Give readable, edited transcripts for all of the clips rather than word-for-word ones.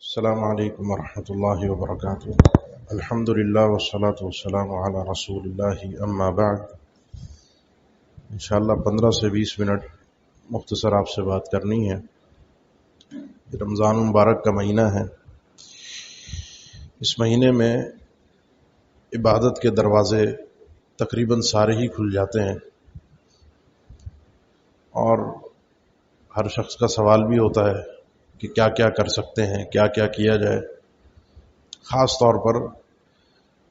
السلام علیکم ورحمۃ اللہ وبرکاتہ۔ الحمد للہ والصلاة والسلام علی رسول اللہ، اما بعد۔ انشاءاللہ 15 سے 20 منٹ مختصر آپ سے بات کرنی ہے۔ رمضان مبارک کا مہینہ ہے۔ اس مہینے میں عبادت کے دروازے تقریباً سارے ہی کھل جاتے ہیں، اور ہر شخص کا سوال بھی ہوتا ہے کہ کیا کیا کر سکتے ہیں، کیا کیا کیا جائے۔ خاص طور پر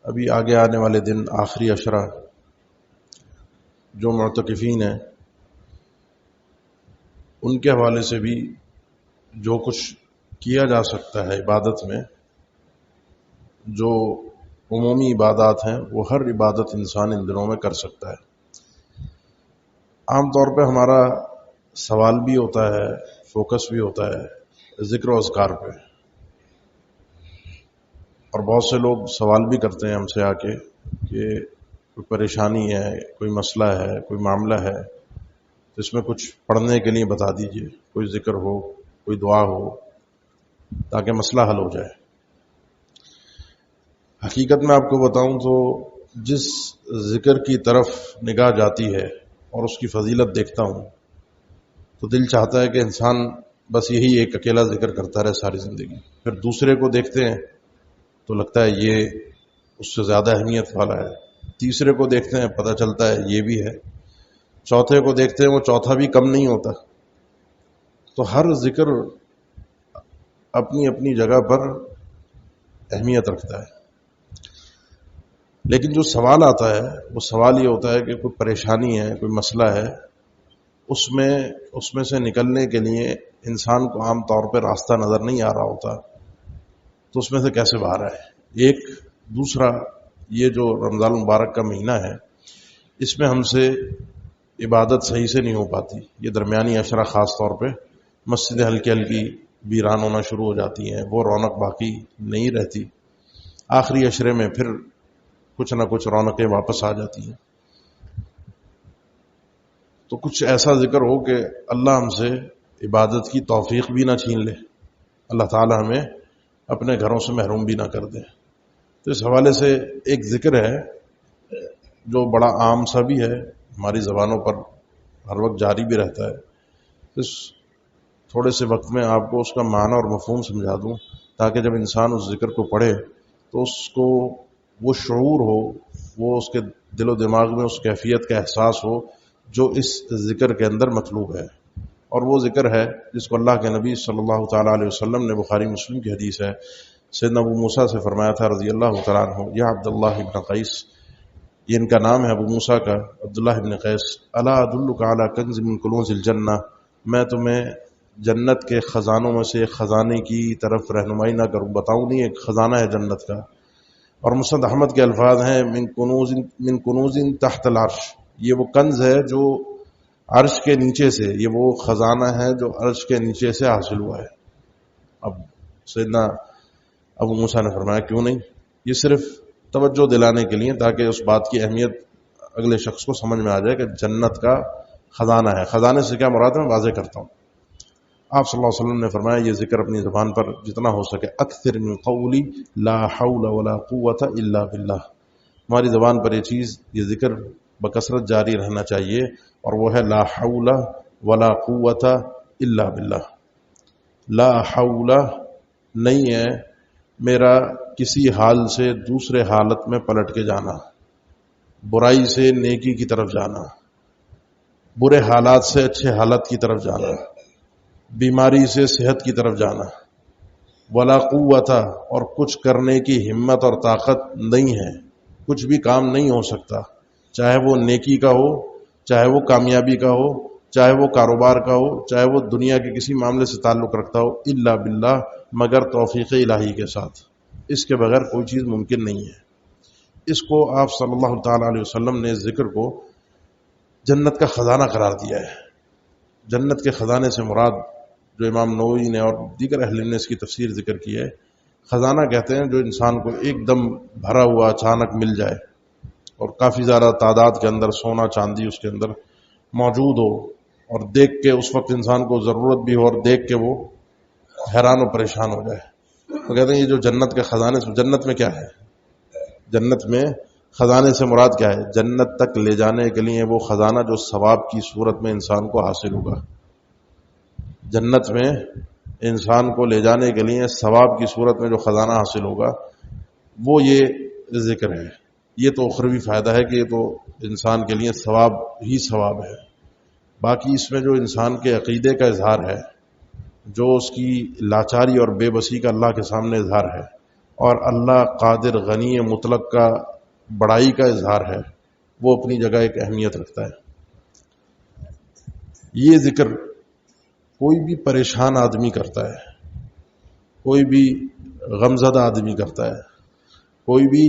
ابھی آگے آنے والے دن، آخری عشرہ، جو معتکفین ہیں ان کے حوالے سے بھی جو کچھ کیا جا سکتا ہے عبادت میں، جو عمومی عبادات ہیں، وہ ہر عبادت انسان ان دنوں میں کر سکتا ہے۔ عام طور پہ ہمارا سوال بھی ہوتا ہے، فوکس بھی ہوتا ہے ذکر و اذکار پہ، اور بہت سے لوگ سوال بھی کرتے ہیں ہم سے آ کے کہ کوئی پریشانی ہے، کوئی مسئلہ ہے، کوئی معاملہ ہے تو اس میں کچھ پڑھنے کے لیے بتا دیجئے، کوئی ذکر ہو، کوئی دعا ہو، تاکہ مسئلہ حل ہو جائے۔ حقیقت میں آپ کو بتاؤں تو جس ذکر کی طرف نگاہ جاتی ہے اور اس کی فضیلت دیکھتا ہوں تو دل چاہتا ہے کہ انسان بس یہی ایک اکیلا ذکر کرتا رہے ساری زندگی۔ پھر دوسرے کو دیکھتے ہیں تو لگتا ہے یہ اس سے زیادہ اہمیت والا ہے، تیسرے کو دیکھتے ہیں پتہ چلتا ہے یہ بھی ہے، چوتھے کو دیکھتے ہیں وہ چوتھا بھی کم نہیں ہوتا۔ تو ہر ذکر اپنی اپنی جگہ پر اہمیت رکھتا ہے، لیکن جو سوال آتا ہے وہ سوال یہ ہوتا ہے کہ کوئی پریشانی ہے، کوئی مسئلہ ہے، اس میں سے نکلنے کے لیے انسان کو عام طور پہ راستہ نظر نہیں آ رہا ہوتا، تو اس میں سے کیسے باہر آئے۔ ایک دوسرا، یہ جو رمضان مبارک کا مہینہ ہے، اس میں ہم سے عبادت صحیح سے نہیں ہو پاتی۔ یہ درمیانی عشرہ خاص طور پہ مسجدیں ہلکی ہلکی ویران ہونا شروع ہو جاتی ہیں، وہ رونق باقی نہیں رہتی۔ آخری عشرے میں پھر کچھ نہ کچھ رونقیں واپس آ جاتی ہیں۔ تو کچھ ایسا ذکر ہو کہ اللہ ہم سے عبادت کی توفیق بھی نہ چھین لے، اللہ تعالی ہمیں اپنے گھروں سے محروم بھی نہ کر دے۔ تو اس حوالے سے ایک ذکر ہے جو بڑا عام سا بھی ہے، ہماری زبانوں پر ہر وقت جاری بھی رہتا ہے۔ اس تھوڑے سے وقت میں آپ کو اس کا معنی اور مفہوم سمجھا دوں، تاکہ جب انسان اس ذکر کو پڑھے تو اس کو وہ شعور ہو، وہ اس کے دل و دماغ میں اس کیفیت کا احساس ہو جو اس ذکر کے اندر مطلوب ہے۔ اور وہ ذکر ہے جس کو اللہ کے نبی صلی اللہ تعالیٰ علیہ وسلم نے، بخاری مسلم کی حدیث ہے، سیدنا ابو موسیٰ سے فرمایا تھا رضی اللہ تعالیٰ عنہ، یا عبداللہ ابن قیس، یہ ان کا نام ہے ابو موسیٰ کا، عبداللہ ابن قیس، الا ادلک علی کنز من کنوز الجنہ، میں تمہیں جنت کے خزانوں میں سے ایک خزانے کی طرف رہنمائی نہ کروں، بتاؤں نہیں، ایک خزانہ ہے جنت کا۔ اور مسند احمد کے الفاظ ہیں من کنوز تحت العرش، یہ وہ کنز ہے جو عرش کے نیچے سے، یہ وہ خزانہ ہے جو عرش کے نیچے سے حاصل ہوا ہے۔ اب سیدنا ابو موسیٰ نے فرمایا کیوں نہیں، یہ صرف توجہ دلانے کے لیے، تاکہ اس بات کی اہمیت اگلے شخص کو سمجھ میں آ جائے کہ جنت کا خزانہ ہے۔ خزانے سے کیا مراد ہے میں واضح کرتا ہوں۔ آپ صلی اللہ علیہ وسلم نے فرمایا یہ ذکر اپنی زبان پر جتنا ہو سکے، اکثر من قولی لا حول ولا قوت الا باللہ، ہماری زبان پر یہ چیز، یہ ذکر بکثرت جاری رہنا چاہیے، اور وہ ہے لا حول ولا قوت الا باللہ۔ لا حول نہیں ہے میرا کسی حال سے دوسرے حالت میں پلٹ کے جانا، برائی سے نیکی کی طرف جانا، برے حالات سے اچھے حالت کی طرف جانا، بیماری سے صحت کی طرف جانا، ولا قوت، اور کچھ کرنے کی ہمت اور طاقت نہیں ہے، کچھ بھی کام نہیں ہو سکتا، چاہے وہ نیکی کا ہو، چاہے وہ کامیابی کا ہو، چاہے وہ کاروبار کا ہو، چاہے وہ دنیا کے کسی معاملے سے تعلق رکھتا ہو، الا باللہ، مگر توفیق الہی کے ساتھ، اس کے بغیر کوئی چیز ممکن نہیں ہے۔ اس کو آپ صلی اللہ تعالی علیہ وسلم نے ذکر کو جنت کا خزانہ قرار دیا ہے۔ جنت کے خزانے سے مراد، جو امام نووی نے اور دیگر اہل علم نے اس کی تفسیر ذکر کی ہے، خزانہ کہتے ہیں جو انسان کو ایک دم بھرا ہوا اچانک مل جائے، اور کافی زیادہ تعداد کے اندر سونا چاندی اس کے اندر موجود ہو، اور دیکھ کے اس وقت انسان کو ضرورت بھی ہو، اور دیکھ کے وہ حیران و پریشان ہو جائے۔ وہ کہتے ہیں یہ جو جنت کے خزانے، جنت میں کیا ہے؟ جنت میں خزانے سے مراد کیا ہے؟ جنت تک لے جانے کے لیے وہ خزانہ جو ثواب کی صورت میں انسان کو حاصل ہوگا. جنت میں انسان کو لے جانے کے لیے ثواب کی صورت میں جو خزانہ حاصل ہوگا وہ یہ ذکر ہے. یہ تو اخروی فائدہ ہے کہ یہ تو انسان کے لیے ثواب ہی ثواب ہے. باقی اس میں جو انسان کے عقیدے کا اظہار ہے، جو اس کی لاچاری اور بے بسی کا اللہ کے سامنے اظہار ہے، اور اللہ قادر غنی مطلق کا بڑائی کا اظہار ہے، وہ اپنی جگہ ایک اہمیت رکھتا ہے. یہ ذکر کوئی بھی پریشان آدمی کرتا ہے، کوئی بھی غمزدہ آدمی کرتا ہے، کوئی بھی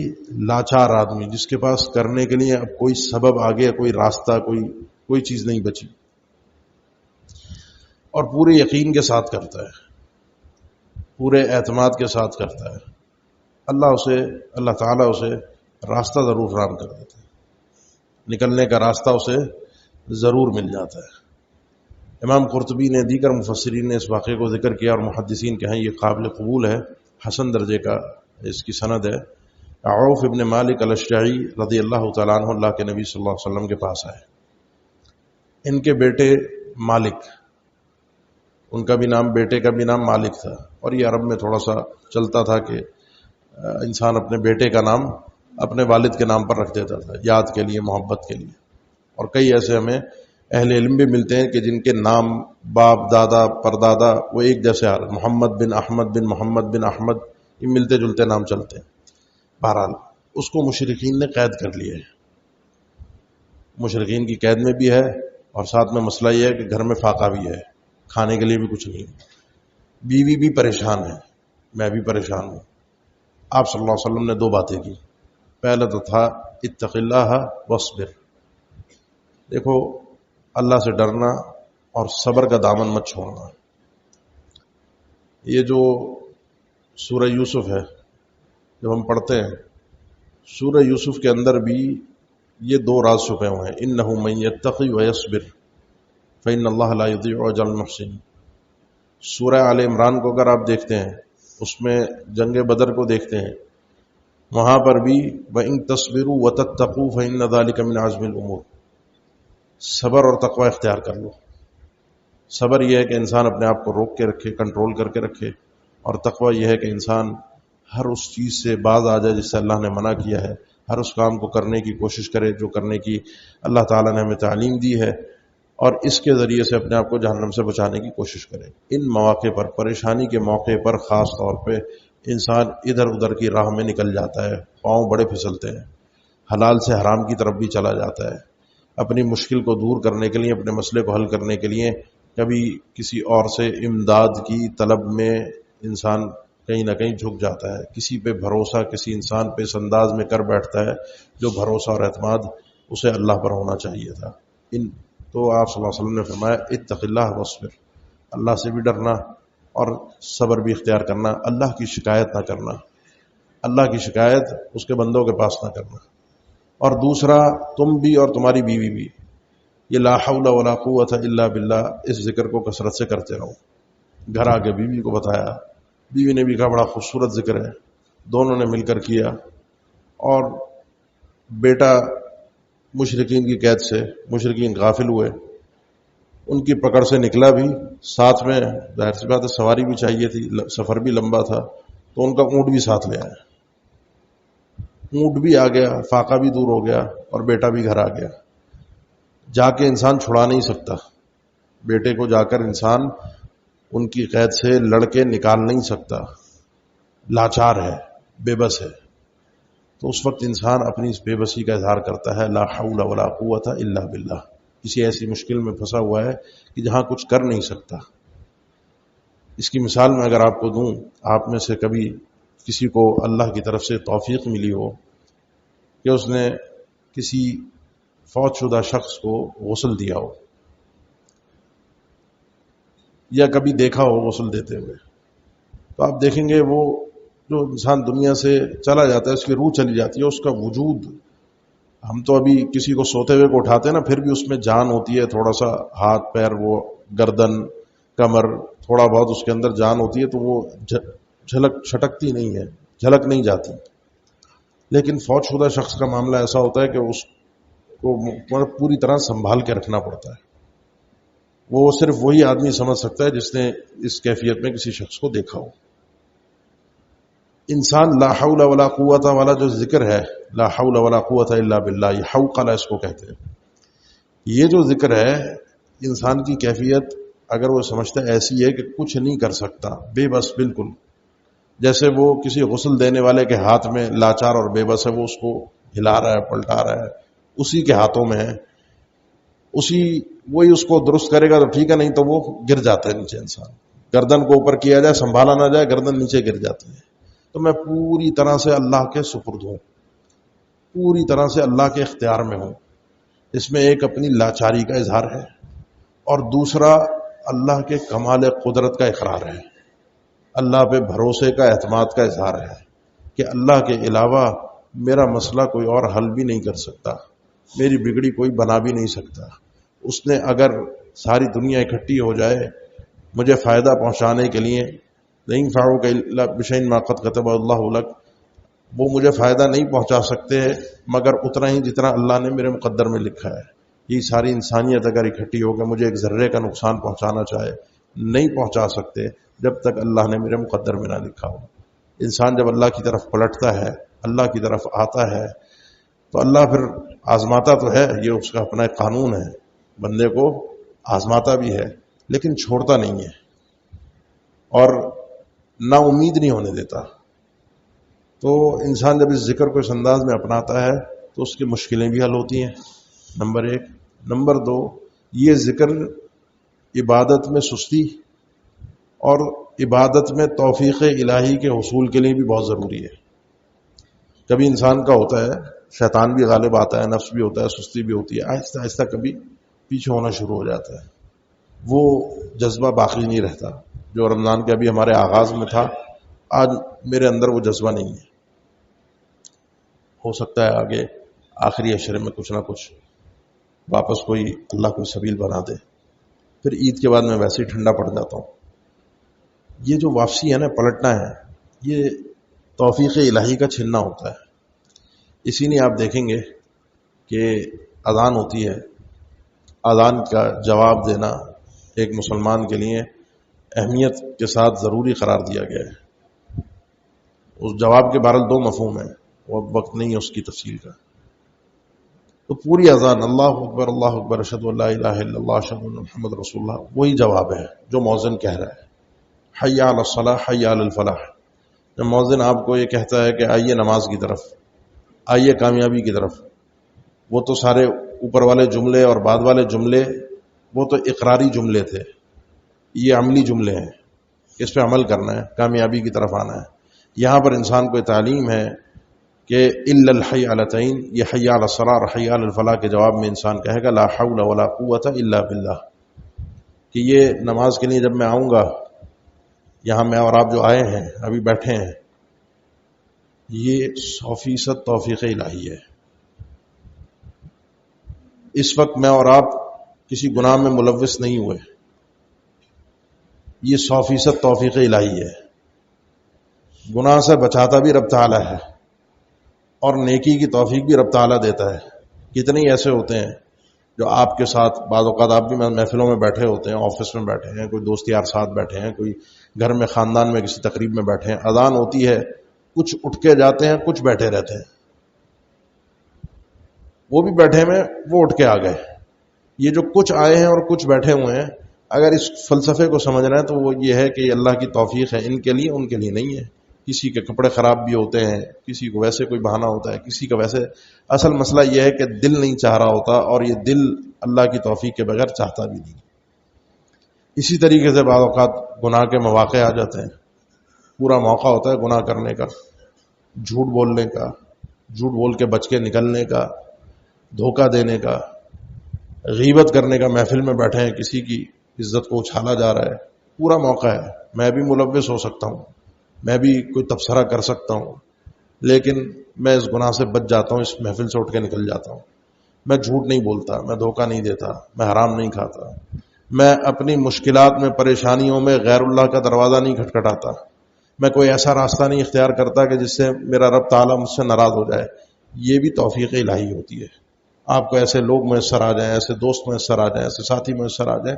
لاچار آدمی جس کے پاس کرنے کے لیے اب کوئی سبب آگے، کوئی راستہ، کوئی چیز نہیں بچی، اور پورے یقین کے ساتھ کرتا ہے، پورے اعتماد کے ساتھ کرتا ہے، اللہ تعالیٰ اسے راستہ ضرور فراہم کر دیتا ہے، نکلنے کا راستہ اسے ضرور مل جاتا ہے. امام قرطبی نے، دیگر مفسرین نے اس واقعے کو ذکر کیا، اور محدثین کے ہیں یہ قابل قبول ہے، حسن درجے کا اس کی سند ہے. عوف ابن مالک الاشجعی رضی اللہ تعالیٰ عنہ اللہ کے نبی صلی اللہ علیہ وسلم کے پاس آئے. ان کے بیٹے مالک، ان کا بھی نام، بیٹے کا بھی نام مالک تھا، اور یہ عرب میں تھوڑا سا چلتا تھا کہ انسان اپنے بیٹے کا نام اپنے والد کے نام پر رکھ دیتا تھا، یاد کے لیے، محبت کے لیے. اور کئی ایسے ہمیں اہل علم بھی ملتے ہیں کہ جن کے نام باپ، دادا، پردادا وہ ایک جیسے آ رہے، محمد بن احمد بن محمد بن احمد، یہ ملتے جلتے نام چلتے ہیں. بہرحال اس کو مشرکین نے قید کر لیا ہے، مشرکین کی قید میں بھی ہے، اور ساتھ میں مسئلہ یہ ہے کہ گھر میں فاقہ بھی ہے، کھانے کے لیے بھی کچھ نہیں. بیوی بھی پریشان ہے، میں بھی پریشان ہوں. آپ صلی اللہ علیہ وسلم نے 2 باتیں کی. پہلا تو تھا اتق اللہ واصبر، دیکھو اللہ سے ڈرنا اور صبر کا دامن مت چھوڑنا. یہ جو سورہ یوسف ہے جب ہم پڑھتے ہیں، سورہ یوسف کے اندر بھی یہ 2 راز چھپے ہوئے ہیں. انہ من یتقی ویصبر فإن اللہ لا یضیع اجر المحسنین. سورہ آل عمران کو اگر آپ دیکھتے ہیں، اس میں جنگ بدر کو دیکھتے ہیں، وہاں پر بھی وَإِن تَصْبِرُوا وَتَتَّقُوا فَإِنَّ ذَلِكَ مِنْ عَزْمِ الْأُمُورِ، صبر اور تقوی اختیار کر لو. صبر یہ ہے کہ انسان اپنے آپ کو روک کے رکھے، کنٹرول کر کے رکھے، اور تقوی یہ ہے کہ انسان ہر اس چیز سے باز آ جائے جس سے اللہ نے منع کیا ہے، ہر اس کام کو کرنے کی کوشش کرے جو کرنے کی اللہ تعالیٰ نے ہمیں تعلیم دی ہے، اور اس کے ذریعے سے اپنے آپ کو جہنم سے بچانے کی کوشش کرے. ان مواقع پر، پریشانی کے موقع پر خاص طور پہ انسان ادھر ادھر کی راہ میں نکل جاتا ہے، پاؤں بڑے پھسلتے ہیں، حلال سے حرام کی طرف بھی چلا جاتا ہے. اپنی مشکل کو دور کرنے کے لیے، اپنے مسئلے کو حل کرنے کے لیے کبھی کسی اور سے امداد کی طلب میں انسان کہیں نہ کہیں جھک جاتا ہے. کسی پہ بھروسہ کسی انسان پہ اس انداز میں کر بیٹھتا ہے جو بھروسہ اور اعتماد اسے اللہ پر ہونا چاہیے تھا. تو آپ صلی اللہ علیہ وسلم نے فرمایا اتق اللہ واصبر، اللہ سے بھی ڈرنا اور صبر بھی اختیار کرنا. اللہ کی شکایت نہ کرنا، اللہ کی شکایت اس کے بندوں کے پاس نہ کرنا. اور دوسرا، تم بھی اور تمہاری بیوی بھی یہ لا حول ولا قوت الا باللہ، اس ذکر کو کثرت سے کرتے رہو. گھر آ کے بیوی کو بتایا، بیوی نے بھی کہا بڑا خوبصورت ذکر ہے، دونوں نے مل کر کیا، اور بیٹا مشرکین کی قید سے، مشرکین غافل ہوئے، ان کی پکڑ سے نکلا بھی، ساتھ میں ظاہر سی بات ہے سواری بھی چاہیے تھی، سفر بھی لمبا تھا، تو ان کا اونٹ بھی ساتھ لے آیا. اونٹ بھی آ گیا، فاقہ بھی دور ہو گیا، اور بیٹا بھی گھر آ گیا. جا کے انسان چھڑا نہیں سکتا، بیٹے کو جا کر انسان ان کی قید سے لڑ کے نکال نہیں سکتا، لاچار ہے، بے بس ہے. تو اس وقت انسان اپنی اس بے بسی کا اظہار کرتا ہے، لا حول ولا قوت الا باللہ. کسی ایسی مشکل میں پھنسا ہوا ہے کہ جہاں کچھ کر نہیں سکتا. اس کی مثال میں اگر آپ کو دوں، آپ میں سے کبھی کسی کو اللہ کی طرف سے توفیق ملی ہو کہ اس نے کسی فوت شدہ شخص کو غسل دیا ہو، یا کبھی دیکھا ہو غسل دیتے ہوئے، تو آپ دیکھیں گے وہ جو انسان دنیا سے چلا جاتا ہے، اس کی روح چلی جاتی ہے، اس کا وجود، ہم تو ابھی کسی کو سوتے ہوئے کو اٹھاتے ہیں نا، پھر بھی اس میں جان ہوتی ہے، تھوڑا سا ہاتھ پیر، وہ گردن، کمر، تھوڑا بہت اس کے اندر جان ہوتی ہے، تو وہ چھٹکتی نہیں ہے، جھلک نہیں جاتی. لیکن فوت شدہ شخص کا معاملہ ایسا ہوتا ہے کہ اس کو پوری طرح سنبھال کے رکھنا پڑتا ہے. وہ صرف وہی آدمی سمجھ سکتا ہے جس نے اس کیفیت میں کسی شخص کو دیکھا ہو. انسان لا حول ولا قوت والا جو ذکر ہے، لا حول ولا قوت الا باللہ، یہ حوقلہ اس کو کہتے ہیں. یہ جو ذکر ہے، انسان کی کیفیت اگر وہ سمجھتا ہے ایسی ہے کہ کچھ نہیں کر سکتا، بے بس، بالکل جیسے وہ کسی غسل دینے والے کے ہاتھ میں لاچار اور بے بس ہے، وہ اس کو ہلا رہا ہے، پلٹا رہا ہے، اسی کے ہاتھوں میں ہے، وہی اس کو درست کرے گا تو ٹھیک ہے، نہیں تو وہ گر جاتا ہے نیچے. انسان گردن کو اوپر کیا جائے، سنبھالا نہ جائے، گردن نیچے گر جاتی ہے. تو میں پوری طرح سے اللہ کے سپرد ہوں، پوری طرح سے اللہ کے اختیار میں ہوں. اس میں ایک اپنی لاچاری کا اظہار ہے، اور دوسرا اللہ کے کمال قدرت کا اقرار ہے، اللہ پہ بھروسے کا، اعتماد کا اظہار ہے کہ اللہ کے علاوہ میرا مسئلہ کوئی اور حل بھی نہیں کر سکتا، میری بگڑی کوئی بنا بھی نہیں سکتا. اس نے اگر ساری دنیا اکٹھی ہو جائے مجھے فائدہ پہنچانے کے لیے، نہیں فعوک الا بشیء ما قد كتب اللہ لک، وہ مجھے فائدہ نہیں پہنچا سکتے مگر اتنا ہی جتنا اللہ نے میرے مقدر میں لکھا ہے. یہ ساری انسانیت اگر اکٹھی ہو کے مجھے ایک ذرے کا نقصان پہنچانا چاہے، نہیں پہنچا سکتے جب تک اللہ نے میرے مقدر میں نہ لکھا ہو. انسان جب اللہ کی طرف پلٹتا ہے، اللہ کی طرف آتا ہے، تو اللہ پھر آزماتا تو ہے، یہ اس کا اپنا ایک قانون ہے، بندے کو آزماتا بھی ہے لیکن چھوڑتا نہیں ہے اور نا امید نہیں ہونے دیتا. تو انسان جب اس ذکر کو اس انداز میں اپناتا ہے تو اس کی مشکلیں بھی حل ہوتی ہیں، نمبر 1. نمبر 2، یہ ذکر عبادت میں سستی اور عبادت میں توفیق الہی کے حصول کے لیے بھی بہت ضروری ہے. کبھی انسان کا ہوتا ہے، شیطان بھی غالب آتا ہے، نفس بھی ہوتا ہے، سستی بھی ہوتی ہے، آہستہ آہستہ کبھی پیچھے ہونا شروع ہو جاتا ہے، وہ جذبہ باقی نہیں رہتا جو رمضان کے ابھی ہمارے آغاز میں تھا. آج میرے اندر وہ جذبہ نہیں ہے. ہو سکتا ہے آگے آخری عشرے میں کچھ نہ کچھ واپس کوئی اللہ کوئی سبیل بنا دے، پھر عید کے بعد میں ویسے ہی ٹھنڈا پڑ جاتا ہوں. یہ جو واپسی ہے نا، پلٹنا ہے، یہ توفیق الہی کا چھننا ہوتا ہے. اسی لیے آپ دیکھیں گے کہ اذان ہوتی ہے، اذان کا جواب دینا ایک مسلمان کے لیے اہمیت کے ساتھ ضروری قرار دیا گیا ہے. اس جواب کے بہرحال 2 مفہوم ہیں، وہ وقت نہیں ہے اس کی تفصیل کا. تو پوری اذان اللہ اکبر اشہد ان لا الہ الا اللہ اشہد ان محمد رسول اللہ، وہی جواب ہے جو مؤذن کہہ رہا ہے، حی علی الصلاح حی علی الفلاح. جب مؤذن آپ کو یہ کہتا ہے کہ آئیے نماز کی طرف، آئیے کامیابی کی طرف، وہ تو سارے اوپر والے جملے اور بعد والے جملے وہ تو اقراری جملے تھے، یہ عملی جملے ہیں، اس پہ عمل کرنا ہے، کامیابی کی طرف آنا ہے. یہاں پر انسان کو تعلیم ہے کہ الا الحی علتین، یہ حی علی الصلاح اور حی علی الفلاح کے جواب میں انسان کہے گا لا حول ولا قوت الا باللہ، کہ یہ نماز کے لیے جب میں آؤں گا، یہاں میں اور آپ جو آئے ہیں ابھی بیٹھے ہیں، یہ 100% توفیق الہی ہے. اس وقت میں اور آپ کسی گناہ میں ملوث نہیں ہوئے، یہ 100% توفیق الہی ہے. گناہ سے بچاتا بھی رب تعالیٰ ہے اور نیکی کی توفیق بھی رب تعالیٰ دیتا ہے. کتنے ہی ایسے ہوتے ہیں جو آپ کے ساتھ بعض اوقات آپ بھی محفلوں میں بیٹھے ہوتے ہیں، آفس میں بیٹھے ہیں، کوئی دوست یار ساتھ بیٹھے ہیں، کوئی گھر میں خاندان میں کسی تقریب میں بیٹھے ہیں، اذان ہوتی ہے، کچھ اٹھ کے جاتے ہیں، کچھ بیٹھے رہتے ہیں. وہ بھی بیٹھے میں وہ اٹھ کے آ گئے. یہ جو کچھ آئے ہیں اور کچھ بیٹھے ہوئے ہیں، اگر اس فلسفے کو سمجھ رہے ہیں تو وہ یہ ہے کہ یہ اللہ کی توفیق ہے، ان کے لیے، ان کے لیے نہیں ہے. کسی کے کپڑے خراب بھی ہوتے ہیں، کسی کو ویسے کوئی بہانہ ہوتا ہے، کسی کا ویسے. اصل مسئلہ یہ ہے کہ دل نہیں چاہ رہا ہوتا، اور یہ دل اللہ کی توفیق کے بغیر چاہتا بھی نہیں. اسی طریقے سے بعض اوقات گناہ کے مواقع آ جاتے ہیں، پورا موقع ہوتا ہے گناہ کرنے کا، جھوٹ بولنے کا، جھوٹ بول کے بچ کے نکلنے کا، دھوکہ دینے کا، غیبت کرنے کا. محفل میں بیٹھے ہیں، کسی کی عزت کو اچھالا جا رہا ہے، پورا موقع ہے، میں بھی ملوث ہو سکتا ہوں، میں بھی کوئی تبصرہ کر سکتا ہوں، لیکن میں اس گناہ سے بچ جاتا ہوں، اس محفل سے اٹھ کے نکل جاتا ہوں. میں جھوٹ نہیں بولتا، میں دھوکہ نہیں دیتا، میں حرام نہیں کھاتا، میں اپنی مشکلات میں، پریشانیوں میں غیر اللہ کا دروازہ نہیں کھٹکھٹاتا، میں کوئی ایسا راستہ نہیں اختیار کرتا کہ جس سے میرا رب تعالیٰ مجھ سے ناراض ہو جائے. یہ بھی توفیق الہی ہوتی ہے. آپ کو ایسے لوگ میسر آ جائیں، ایسے دوست میسر آ جائیں، ایسے ساتھی میسر آ جائیں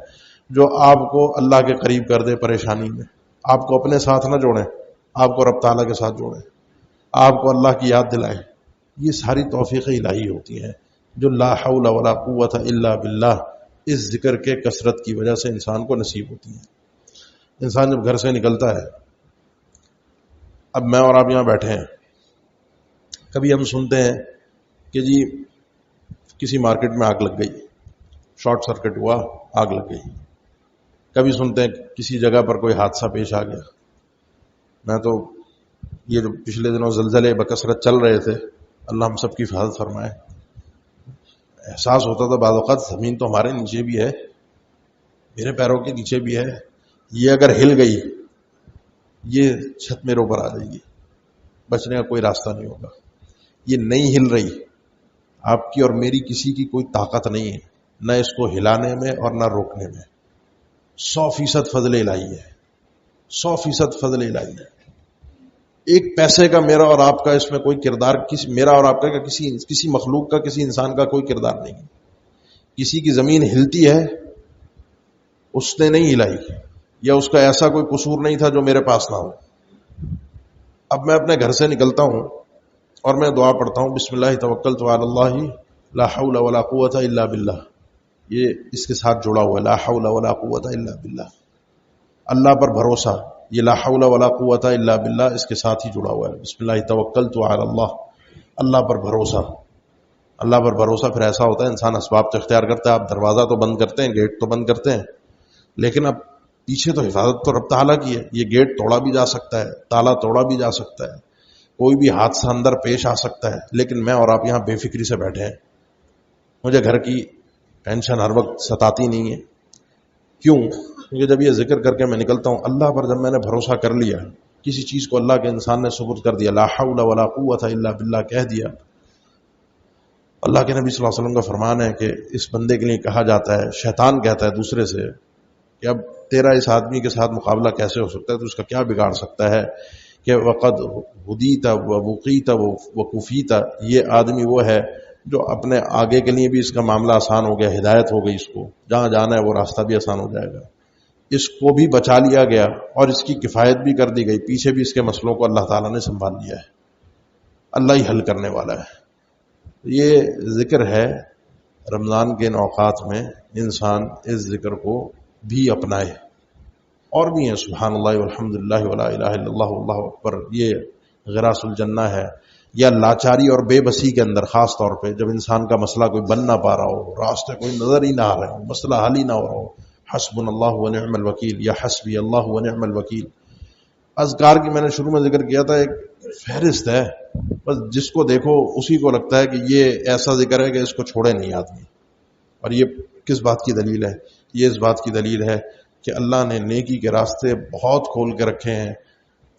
جو آپ کو اللہ کے قریب کر دے پریشانی میں. آپ کو اپنے ساتھ نہ جوڑیں، آپ کو رب تعالیٰ کے ساتھ جوڑیں، آپ کو اللہ کی یاد دلائیں. یہ ساری توفیق الہی ہوتی ہیں جو لا حول ولا قوت الا باللہ اس ذکر کے کثرت کی وجہ سے انسان کو نصیب ہوتی ہیں. انسان جب گھر سے نکلتا ہے، اب میں اور آپ یہاں بیٹھے ہیں، کبھی ہم سنتے ہیں کہ جی کسی مارکیٹ میں آگ لگ گئی، شارٹ سرکٹ ہوا، آگ لگ گئی. کبھی سنتے ہیں کسی جگہ پر کوئی حادثہ پیش آ گیا. میں تو یہ جو پچھلے دنوں زلزلے بکثرت چل رہے تھے، اللہ ہم سب کی حفاظت فرمائے، احساس ہوتا تھا بعض اوقات زمین تو ہمارے نیچے بھی ہے، میرے پیروں کے نیچے بھی ہے، یہ اگر ہل گئی یہ چھت میرے اوپر آ جائے گی، بچنے کا کوئی راستہ نہیں ہوگا. یہ نہیں ہل رہی، آپ کی اور میری کسی کی کوئی طاقت نہیں ہے نہ اس کو ہلانے میں اور نہ روکنے میں. 100% فضل الہی ہے، 100% فضل الہی ہے. ایک پیسے کا میرا اور آپ کا اس میں کوئی کردار، میرا اور آپ کا کسی مخلوق کا، کسی انسان کا کوئی کردار نہیں. کسی کی زمین ہلتی ہے، اس نے نہیں ہلائی، یا اس کا ایسا کوئی قصور نہیں تھا جو میرے پاس نہ ہو. اب میں اپنے گھر سے نکلتا ہوں اور میں دعا پڑھتا ہوں، بسم اللہ توکلت علی اللہ لا حول ولا قوت الا باللہ. یہ اس کے ساتھ جڑا ہوا ہے، لا حول ولا قوت الا باللہ، اللہ پر بھروسہ. یہ لا حول ولا قوت الا باللہ اس کے ساتھ ہی جڑا ہوا ہے. بسم اللہ توکلت علی اللہ، اللہ پر بھروسہ. اللہ پر بھروسہ پھر ایسا ہوتا ہے انسان اسباب تو اختیار کرتا ہے. آپ دروازہ تو بند کرتے ہیں، گیٹ تو بند کرتے ہیں، لیکن اب پیچھے تو حفاظت تو رب تعالیٰ کی ہے. یہ گیٹ توڑا بھی جا سکتا ہے، تالا توڑا بھی جا سکتا ہے، کوئی بھی حادثہ اندر پیش آ سکتا ہے، لیکن میں اور آپ یہاں بے فکری سے بیٹھے ہیں. مجھے گھر کی ٹینشن ہر وقت ستاتی نہیں ہے. کیوں؟ کیونکہ جب یہ ذکر کر کے میں نکلتا ہوں، اللہ پر جب میں نے بھروسہ کر لیا، کسی چیز کو اللہ کے انسان نے سپرد کر دیا، لا حول ولا قوت الا باللہ کہہ دیا. اللہ کے نبی صلی اللہ علیہ وسلم کا فرمان ہے کہ اس بندے کے لیے کہا جاتا ہے، شیطان کہتا ہے دوسرے سے کہ اب تیرا اس آدمی کے ساتھ مقابلہ کیسے ہو سکتا ہے، تو اس کا کیا بگاڑ سکتا ہے کہ وقد ہدیت ووقیت وکفیت. یہ آدمی وہ ہے جو اپنے آگے کے لیے بھی اس کا معاملہ آسان ہو گیا، ہدایت ہو گئی، اس کو جہاں جانا ہے وہ راستہ بھی آسان ہو جائے گا، اس کو بھی بچا لیا گیا اور اس کی کفایت بھی کر دی گئی. پیچھے بھی اس کے مسئلوں کو اللہ تعالیٰ نے سنبھال لیا ہے، اللہ ہی حل کرنے والا ہے. یہ ذکر ہے. رمضان کے اوقات میں انسان اس ذکر کو بھی اپنائے. اور بھی ہیں، سبحان اللہ والحمد للہ ولا الہ الا اللہ واللہ اکبر. یہ غراس الجنہ ہے. یا لاچاری اور بے بسی کے اندر، خاص طور پہ جب انسان کا مسئلہ کوئی بن نہ پا رہا ہو، راستے کوئی نظر ہی نہ آ رہے ہو، مسئلہ حل ہی نہ ہو رہا ہو، حسبنا اللہ ونعم الوکیل یا حسبی اللہ ونعم الوکیل. اذکار کی میں نے شروع میں ذکر کیا تھا، ایک فہرست ہے، بس جس کو دیکھو اسی کو لگتا ہے کہ یہ ایسا ذکر ہے کہ اس کو چھوڑے نہیں آدمی. اور یہ کس بات کی دلیل ہے؟ یہ اس بات کی دلیل ہے کہ اللہ نے نیکی کے راستے بہت کھول کے رکھے ہیں،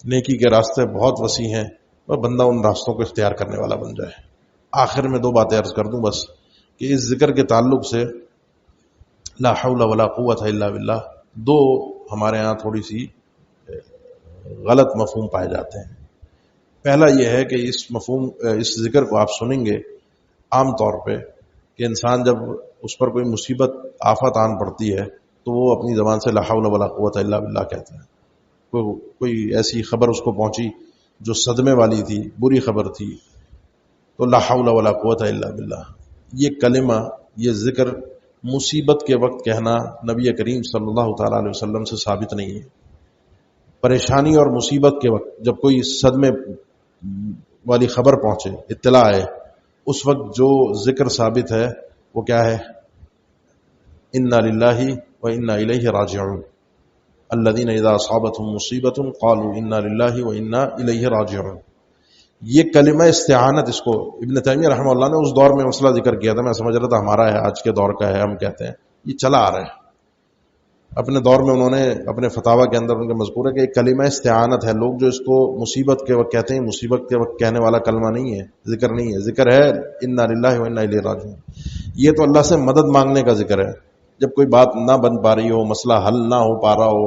نیکی کے راستے بہت وسیع ہیں، اور بندہ ان راستوں کو اختیار کرنے والا بن جائے. آخر میں 2 باتیں عرض کر دوں بس، کہ اس ذکر کے تعلق سے لا حول ولا قوت الا باللہ 2 ہمارے ہاں تھوڑی سی غلط مفہوم پائے جاتے ہیں. پہلا یہ ہے کہ اس ذکر کو آپ سنیں گے عام طور پہ کہ انسان جب اس پر کوئی مصیبت آفت آن پڑتی ہے تو وہ اپنی زبان سے لا حول ولا قوت الا باللہ کہتا ہے. کوئی ایسی خبر اس کو پہنچی جو صدمے والی تھی، بری خبر تھی، تو لا حول ولا قوت الا باللہ. یہ کلمہ، یہ ذکر مصیبت کے وقت کہنا نبی کریم صلی اللہ تعالی علیہ وسلم سے ثابت نہیں ہے. پریشانی اور مصیبت کے وقت جب کوئی صدمے والی خبر پہنچے، اطلاع آئے، اس وقت جو ذکر ثابت ہے وہ کیا ہے؟ انا للہ و انا الیہ راجعون. الذین اذا اصابتهم مصیبۃ قالوا انا للہ و انا الیہ راجعون. یہ کلمہ استعانت، اس کو ابن تیمیہ رحمہ اللہ نے اس دور میں مسئلہ ذکر کیا تھا. میں سمجھ رہا تھا ہمارا ہے، آج کے دور کا ہے، ہم کہتے ہیں یہ چلا آ رہا ہے. اپنے دور میں انہوں نے اپنے فتاویٰ کے اندر ان کا مذکور ہے کہ ایک کلمہ استعانت ہے. لوگ جو اس کو مصیبت کے وقت کہتے ہیں، مصیبت کے وقت کہنے والا کلمہ نہیں ہے، ذکر نہیں ہے. ذکر ہے انا للہ و انا الیہ راجعون. یہ تو اللہ سے مدد مانگنے کا ذکر ہے. جب کوئی بات نہ بن پا رہی ہو، مسئلہ حل نہ ہو پا رہا ہو،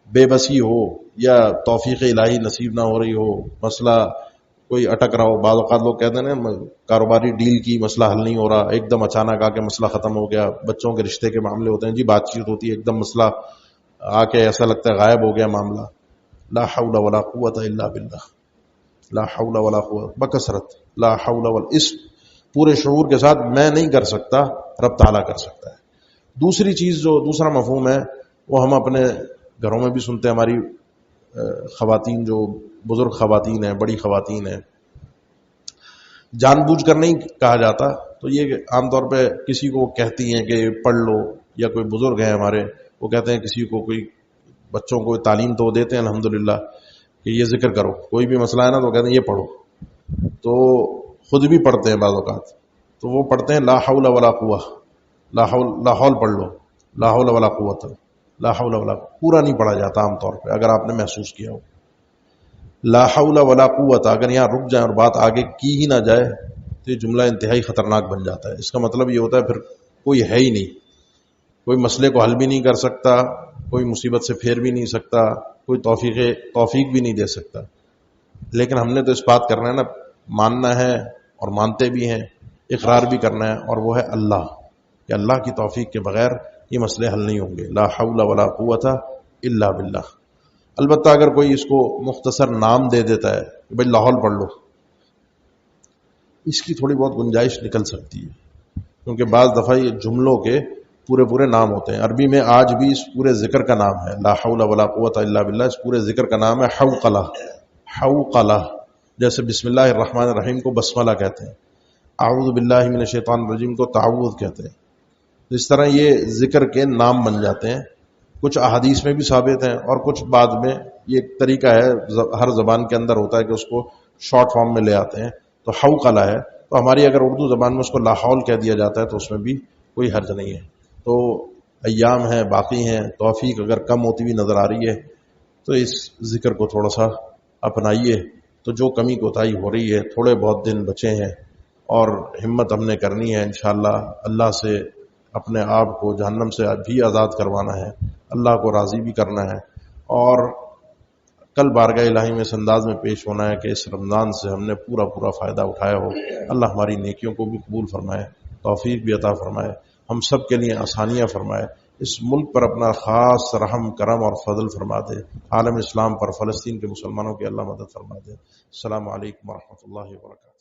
بے بسی ہو یا توفیق الہی نصیب نہ ہو رہی ہو، مسئلہ کوئی اٹک رہا ہو. بعض اوقات لوگ کہتے ہیں نا کاروباری ڈیل کی مسئلہ حل نہیں ہو رہا، ایک دم اچانک آ کے مسئلہ ختم ہو گیا. بچوں کے رشتے کے معاملے ہوتے ہیں جی، بات چیت ہوتی ہے، ایک دم مسئلہ آ کے ایسا لگتا ہے غائب ہو گیا معاملہ. لا حول ولا قوت الا باللہ، لا حول ولا قوت بکثرت، لا حول ولا، اس پورے شعور کے ساتھ میں نہیں کر سکتا، رب تعالیٰ کر سکتا ہے. دوسری چیز جو دوسرا مفہوم ہے وہ ہم اپنے گھروں میں بھی سنتے ہیں. ہماری خواتین جو بزرگ خواتین ہیں، بڑی خواتین ہیں، جان بوجھ کر نہیں کہا جاتا، تو یہ عام طور پہ کسی کو کہتی ہیں کہ پڑھ لو، یا کوئی بزرگ ہیں ہمارے وہ کہتے ہیں کسی کو، کوئی بچوں کو تعلیم تو دیتے ہیں الحمدللہ کہ یہ ذکر کرو، کوئی بھی مسئلہ ہے نا تو کہتے ہیں یہ پڑھو، تو خود بھی پڑھتے ہیں بعض اوقات. تو وہ پڑھتے ہیں لا حول ولا قوہ، لا حول پڑھ لو، لا حول ولا قوت، لا حول ولا، پورا نہیں پڑھا جاتا عام طور پہ، اگر آپ نے محسوس کیا ہو. لا حول ولا قوت اگر یہاں رک جائیں اور بات آگے کی ہی نہ جائے تو یہ جملہ انتہائی خطرناک بن جاتا ہے. اس کا مطلب یہ ہوتا ہے پھر کوئی ہے ہی نہیں، کوئی مسئلے کو حل بھی نہیں کر سکتا، کوئی مصیبت سے پھیر بھی نہیں سکتا، کوئی توفیق بھی نہیں دے سکتا. لیکن ہم نے تو اس بات کرنا ہے نا، ماننا ہے اور مانتے بھی ہیں، اقرار بھی کرنا ہے، اور وہ ہے اللہ، کہ اللہ کی توفیق کے بغیر یہ مسئلے حل نہیں ہوں گے. لا حول ولا قوت الا باللہ. البتہ اگر کوئی اس کو مختصر نام دے دیتا ہے کہ بھائی لاہور پڑھ لو، اس کی تھوڑی بہت گنجائش نکل سکتی ہے، کیونکہ بعض دفعہ یہ جملوں کے پورے نام ہوتے ہیں. عربی میں آج بھی اس پورے ذکر کا نام ہے، لا حول ولا قوت الا باللہ، اس پورے ذکر کا نام ہے حوقلہ. حوقلہ جیسے بسم اللہ الرحمن الرحیم کو بسملہ کہتے ہیں، اعوذ باللہ من الشیطان الرجیم کو تعوذ کہتے ہیں. اس طرح یہ ذکر کے نام بن جاتے ہیں. کچھ احادیث میں بھی ثابت ہیں اور کچھ بعد میں، یہ ایک طریقہ ہے ہر زبان کے اندر ہوتا ہے کہ اس کو شارٹ فارم میں لے آتے ہیں. تو حوقلہ ہے، تو ہماری اگر اردو زبان میں اس کو لاحول کہہ دیا جاتا ہے تو اس میں بھی کوئی حرج نہیں ہے. تو ایام ہیں، باقی ہیں، توفیق اگر کم ہوتی ہوئی نظر آ رہی ہے تو اس ذکر کو تھوڑا سا اپنائیے. تو جو کمی کوتاہی ہو رہی ہے، تھوڑے بہت دن بچے ہیں اور ہمت ہم نے کرنی ہے انشاءاللہ. اللہ سے اپنے آپ کو جہنم سے بھی آزاد کروانا ہے، اللہ کو راضی بھی کرنا ہے، اور کل بارگاہ الہی میں اس انداز میں پیش ہونا ہے کہ اس رمضان سے ہم نے پورا فائدہ اٹھایا ہو. اللہ ہماری نیکیوں کو بھی قبول فرمائے، توفیق بھی عطا فرمائے، ہم سب کے لیے آسانیاں فرمائے، اس ملک پر اپنا خاص رحم کرم اور فضل فرما دے، عالم اسلام پر، فلسطین کے مسلمانوں کی اللہ مدد فرما دے. السلام علیکم ورحمۃ اللہ وبرکاتہ.